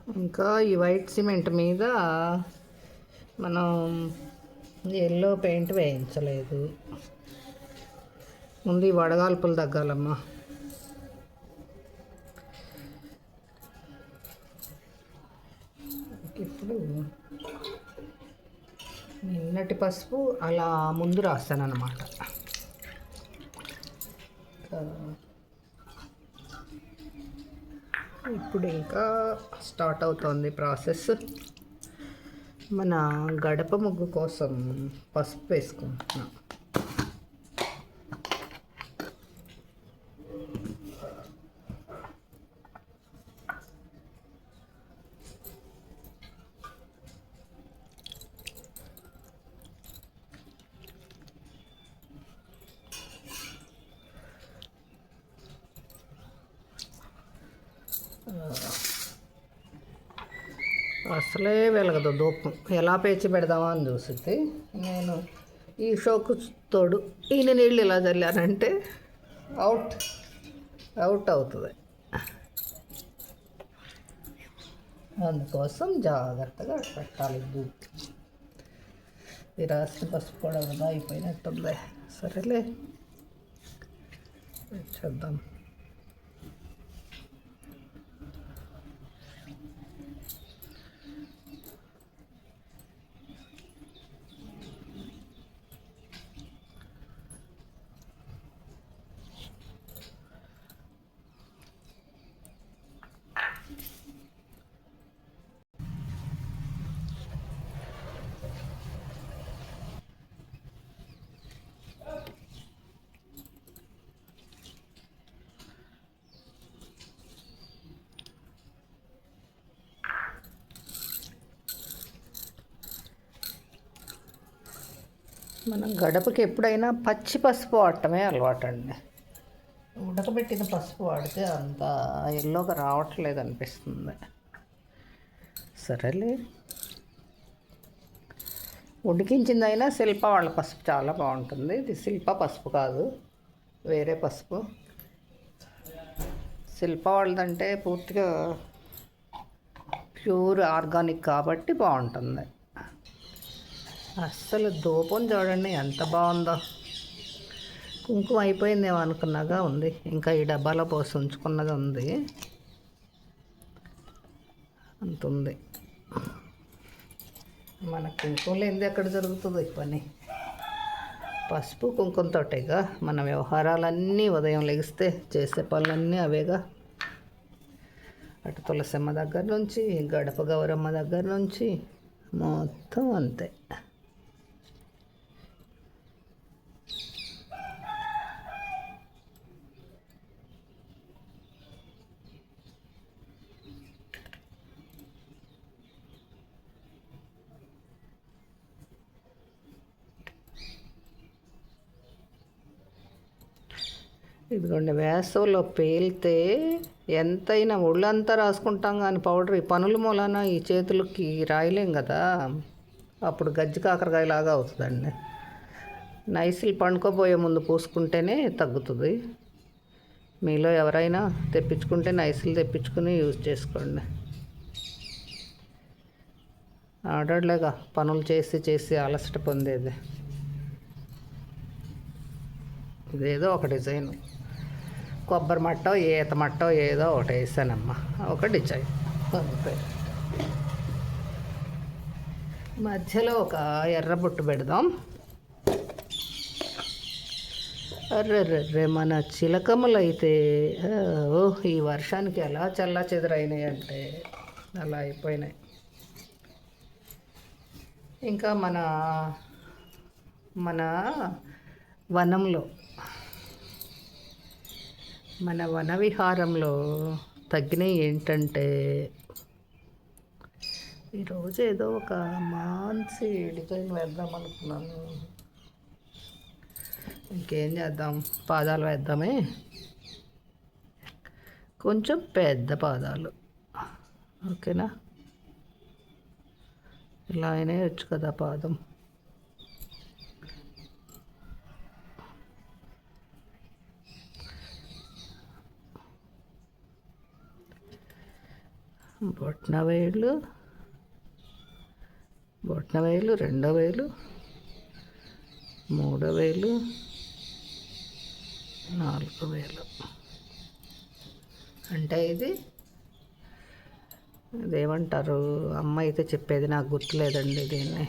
ఇంకా ఈ white cement మీద మనం ఎల్లో పెయింట్ వేయించలేదు. ముందు ఈ వడగాల్పులు తగ్గాలమ్మా. ఇప్పుడు నిన్నటి పసుపు అలా ముందు రాస్తాను అన్నమాట. ఇప్పుడు ఇంకా స్టార్ట్ అవుతుంది ప్రాసెస్. మన గడప ముగ్గు కోసం పసుపు వేసుకుంటున్నాం. అసలే వెలగదు ధూపం. ఎలా పేచి పెడదామా అని చూసింది నేను. ఈ షోకు తోడు ఈయన నీళ్ళు ఇలా చల్లానంటే అవుట్ అవుట్ అవుతుంది. అందుకోసం జాగ్రత్తగా పెట్టాలి ధూపం. ఈ రాసిన పసుపు కూడా వృధా అయిపోయినట్టుంది. సరేలే చేద్దాం. మనం గడపకి ఎప్పుడైనా పచ్చి పసుపు వాడటమే అలవాటు అండి. ఉడకబెట్టిన పసుపు వాడితే అంత ఎల్లోగా రావట్లేదు అనిపిస్తుంది. సరేలే, ఉడికించిందైనా శిల్ప వాళ్ళ పసుపు చాలా బాగుంటుంది. ఇది శిల్ప పసుపు కాదు, వేరే పసుపు. శిల్ప వాళ్ళదంటే పూర్తిగా ప్యూర్ ఆర్గానిక్ కాబట్టి బాగుంటుంది. అస్సలు ధూపం చూడండి ఎంత బాగుందో. కుంకుమ అయిపోయిందేమో అనుకున్నాగా ఉంది. ఇంకా ఈ డబ్బాలో పోసి ఉంచుకున్నది ఉంది, అంత ఉంది. మన కుంకుమ లేనిది ఎక్కడ జరుగుతుంది ఈ పని? పసుపు కుంకుమతోటేగా మన వ్యవహారాలన్నీ. ఉదయం లెగిస్తే చేసే పనులన్నీ అవేగా. అటు తులసమ్మ దగ్గర నుంచి గడప గౌరమ్మ దగ్గర నుంచి మొత్తం అంతే. ఇదిగోండి, వేసవిలో పేలితే ఎంతైనా ఒళ్ళంతా రాసుకుంటాం కానీ పౌడర్, ఈ పనుల మూలన ఈ చేతులకి రాయలేం కదా. అప్పుడు గజ్జి కాకరకాయలాగా అవుతుందండి. నైసిల్ పండుకోపోయే ముందు పూసుకుంటేనే తగ్గుతుంది. మీలో ఎవరైనా తెప్పించుకుంటే నైసిల్ తెప్పించుకుని యూజ్ చేసుకోండి. ఆడాడులేగా పనులు చేసి చేసి అలసట పొందేది. ఇదేదో ఒక డిజైన్, కొబ్బరి మట్టో ఈత మట్టో ఏదో ఒకటి వేసానమ్మా, ఒక డిజైన్ అంతే. మధ్యలో ఒక ఎర్ర బొట్టు పెడదాం. అర్రెర్రె, మన చిలకమ్మలు అయితే ఈ వర్షానికి ఎలా చల్లా చెదరైనాయి అంటే అలా అయిపోయినాయి. ఇంకా మన మన వనంలో, మన వన విహారంలో తగ్గినవి ఏంటంటే, ఈరోజు ఏదో ఒక మంచి డిజైన్ వేద్దాం అనుకున్నాను. ఇంకేం చేద్దాం, పాదాలు వేద్దామే. కొంచెం పెద్ద పాదాలు, ఓకేనా? ఇలా అయినా వచ్చు కదా పాదం. బొట్నవేలు, రెండో వేలు, మూడో వేలు, 4 వేలు. అంటే ఇదేమంటారు, అమ్మ అయితే చెప్పేది, నాకు గుర్తులేదండి దీన్ని.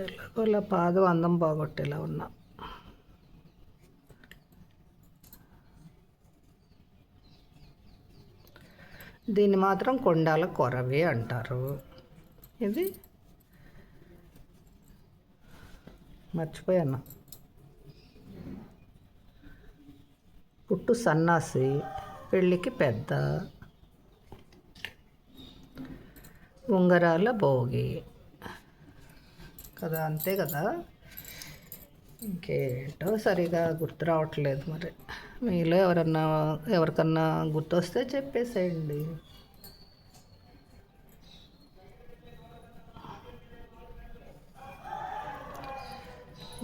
ఎలాగోలా పాదం అందం బాగొట్టేలా ఉన్నా. దీన్ని మాత్రం కొండాల కొరవి అంటారు. ఇది మర్చిపోయాను. పుట్టు సన్నాసి, పెళ్ళికి పెద్ద, ఉంగరాల భోగి కదా, అంతే కదా. ఇంకేంటో సరిగా గుర్తు రావట్లేదు. మరి మీలో ఎవరికన్నా గుర్తొస్తే చెప్పేసేయండి.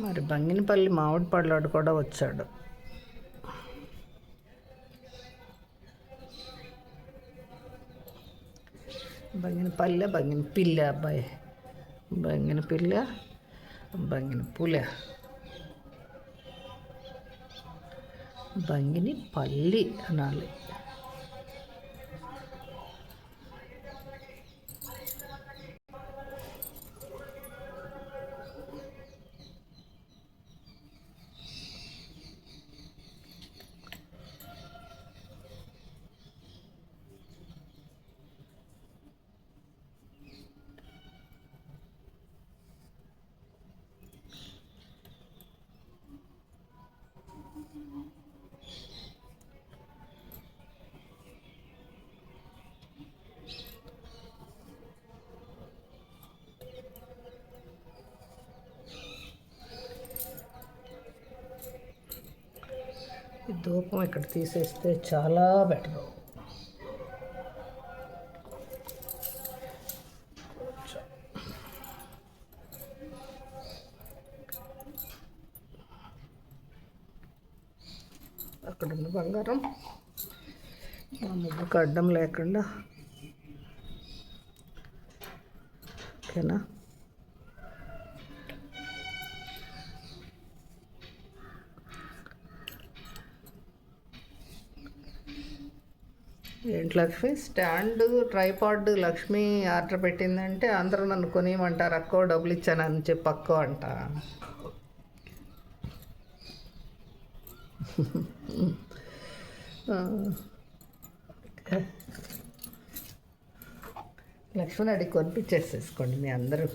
మరి బంగినపల్లి మామిడి పళ్ళాడు కూడా వచ్చాడు. బంగినపిల్ల అబ్బాయి, బంగినపిల్ల, బంగినపుల, బంగినపల్లి అనాలి. ఈ ధూపం ఇక్కడ తీసేస్తే చాలా బెటర్. అక్కడున్న బంగారం మా ముగ్గుకు అడ్డం లేకుండా. ఓకేనా? ఏంటి Lakshmi, stand tripod Lakshmi order పెట్టిందంటే అందరూ నన్ను కొనియమంటారు. అక్కో డబ్బులు ఇచ్చానని చెప్పి అక్కో అంట. లక్ష్మిని అడిగి కొనిపించేసేసుకోండి మీ అందరూ.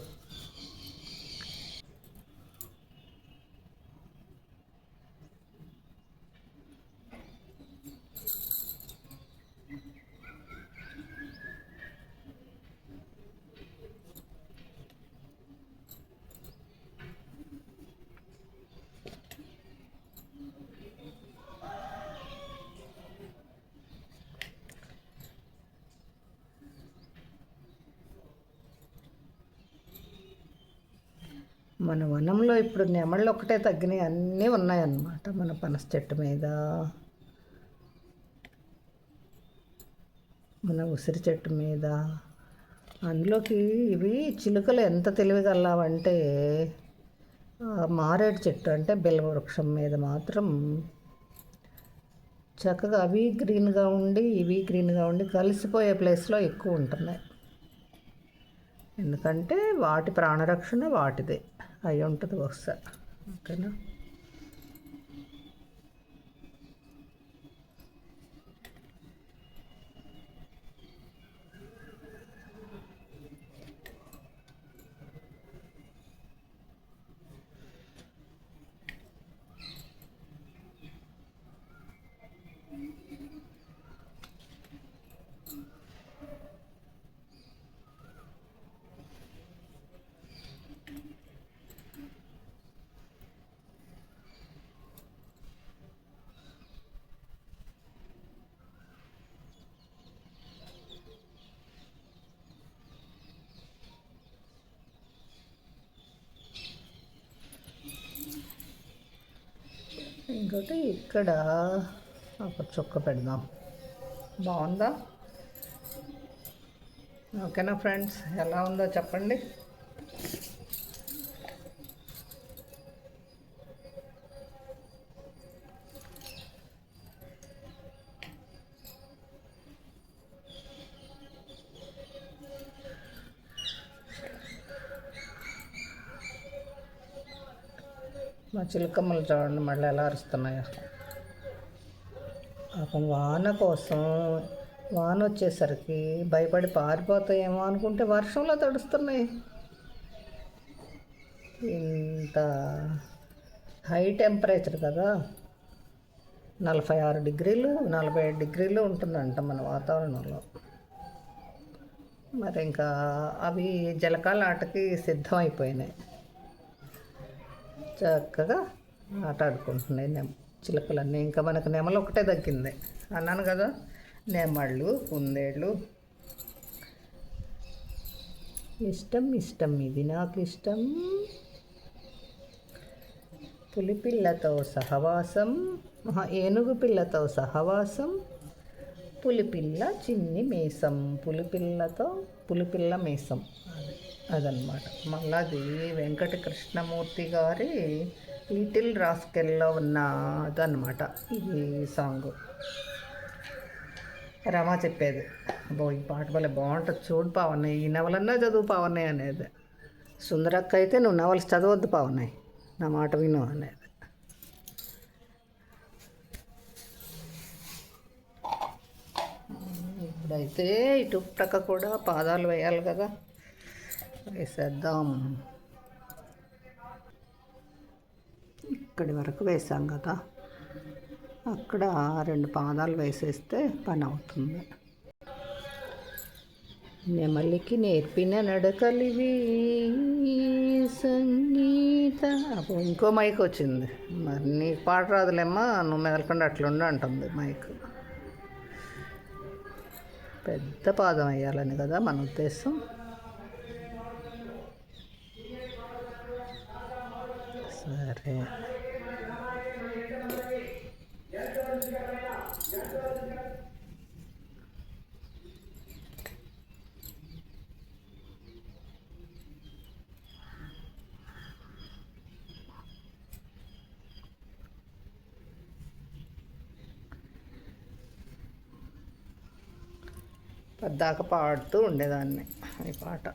మన వనంలో ఇప్పుడు నెమళ్ళు ఒకటే తగ్గినాయి, అన్నీ ఉన్నాయన్నమాట. మన పనస చెట్టు మీద, మన ఉసిరి చెట్టు మీద. అందులోకి ఇవి చిలుకలు ఎంత తెలివిగలవంటే, మారేడు చెట్టు అంటే బిల్వ వృక్షం మీద మాత్రం చక్కగా అవి గ్రీన్గా ఉండి ఇవి గ్రీన్గా ఉండి కలిసిపోయే ప్లేస్లో ఎక్కువ ఉంటున్నాయి. ఎందుకంటే వాటి ప్రాణరక్షణ వాటిదే అయి ఉంటుంది బహుశా. ఓకేనా? తోటి ఇక్కడ ఒక చుక్క పెడదాం. బాగుందా? ఓకేనా ఫ్రెండ్స్, ఎలా ఉందో చెప్పండి. మా చిలకమ్మలు చూడండి మళ్ళీ ఎలా అరుస్తున్నాయో. పాపం వాన వచ్చేసరికి భయపడి పారిపోతాయేమో అనుకుంటే వర్షంలో తడుస్తున్నాయి. ఇంత హై టెంపరేచర్ కదా, 46 డిగ్రీలు 47 డిగ్రీలు ఉంటుందంట మన వాతావరణంలో. మరి ఇంకా అవి జలకాల ఆటకి సిద్ధమైపోయినాయి. చక్కగా ఆట ఆడుకుంటున్నాయి చిలకలన్నీ. ఇంకా మనకు నెమలు ఒకటే తగ్గింది అన్నాను కదా. నెమళ్ళు, కుందేళ్ళు ఇష్టం ఇది నాకు ఇష్టం. పులిపిల్లతో సహవాసం, ఏనుగు పిల్లతో సహవాసం, పులిపిల్ల చిన్ని మేసం, పులిపిల్ల మేసం అదనమాట. మళ్ళీ అది వెంకట కృష్ణమూర్తి గారి లిటిల్ రాస్కెల్లో ఉన్న అదనమాట ఇది సాంగ్. రమ చెప్పేది. ఈ పాట వల్ల బాగుంటుంది చూడు పావన్నయ్య, ఈ నవలన్నా చదువు పావన్నయ్య అనేది. సుందరక్క అయితే నువ్వు నవల్స్ చదవద్దు పావన్నయ్య, నా మాట విను అనేది. ఇప్పుడైతే ఇటు ప్రక్క కూడా పాదాలు వేయాలి కదా, వేసేద్దాం. ఇక్కడి వరకు వేసాం కదా, అక్కడ 2 పాదాలు వేసేస్తే పని అవుతుంది. నెమలికి నేర్పిన నడకలివి సంగీత. ఇంకో మైక్ వచ్చింది. మరి నీకు పాట రాదులేమ్మా, నువ్వు మెదలకుండా అట్లుండి అంటుంది మైక్. పెద్ద పాదం వేయాలని కదా మన ఉద్దేశం. సరే, పద్దాక పాడుతూ ఉండేదాన్ని ఈ పాట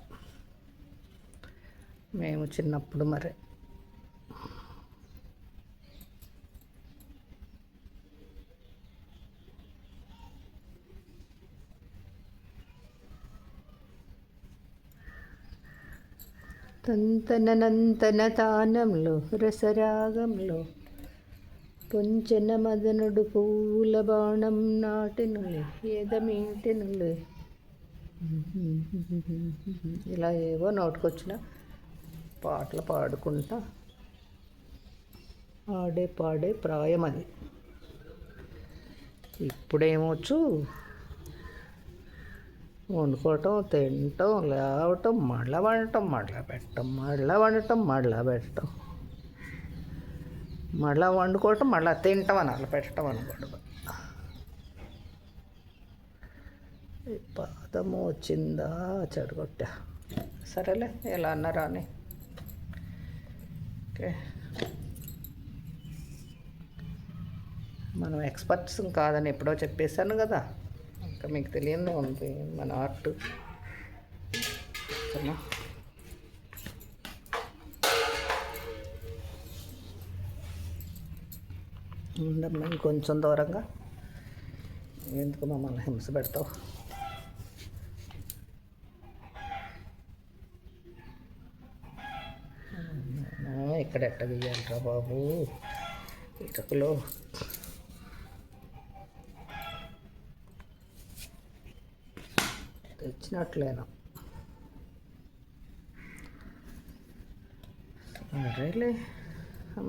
మేము చిన్నప్పుడు. మరి తంతనంతన తానంలో రసరాగంలో పొంచన మదనుడు పూల బాణం నాటినులే ఏదమీటినులే. ఇలా ఏవో నోటుకొచ్చిన పాటలు పాడుకుంటా పాడే ప్రాయం అది. ఇప్పుడేమొచ్చు వండుకోవటం, తినటం, లేవటం, మళ్ళీ వండటం, మళ్ళీ పెట్టడం, మళ్ళీ వండటం, మళ్ళీ పెట్టడం, మళ్ళీ వండుకోవటం, మళ్ళీ తినటం అనాలి, పెట్టడం అనకూడదు. పాదము వచ్చిందా చెడగొట్టా. సరేలే, ఎలా అన్నారా అని. ఓకే, మనం ఎక్స్పర్ట్స్ కాదని ఎప్పుడో చెప్పేశాను కదా, ఇంకా మీకు తెలియదు ఉంది మన ఆర్ట్. ఓకేనా, ఉండమ్మా ఇంకొంచెం దూరంగా, ఎందుకు మమ్మల్ని హింస పెడతావు. ఇక్కడ ఎట్ట గీయాలరా బాబు ఇటుకలో. తెచ్చినట్లేనా? సరేలే,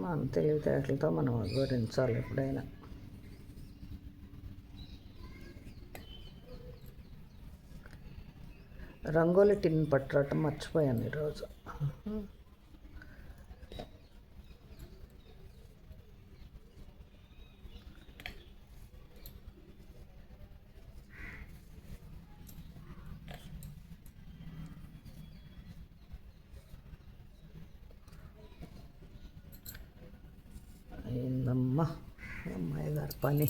మన తెలివితేటలతో మనం వివరించాలి ఎప్పుడైనా. రంగోలి టిన్ పట్టడం మర్చిపోయాను ఈరోజు. అమ్మాయి గారి పని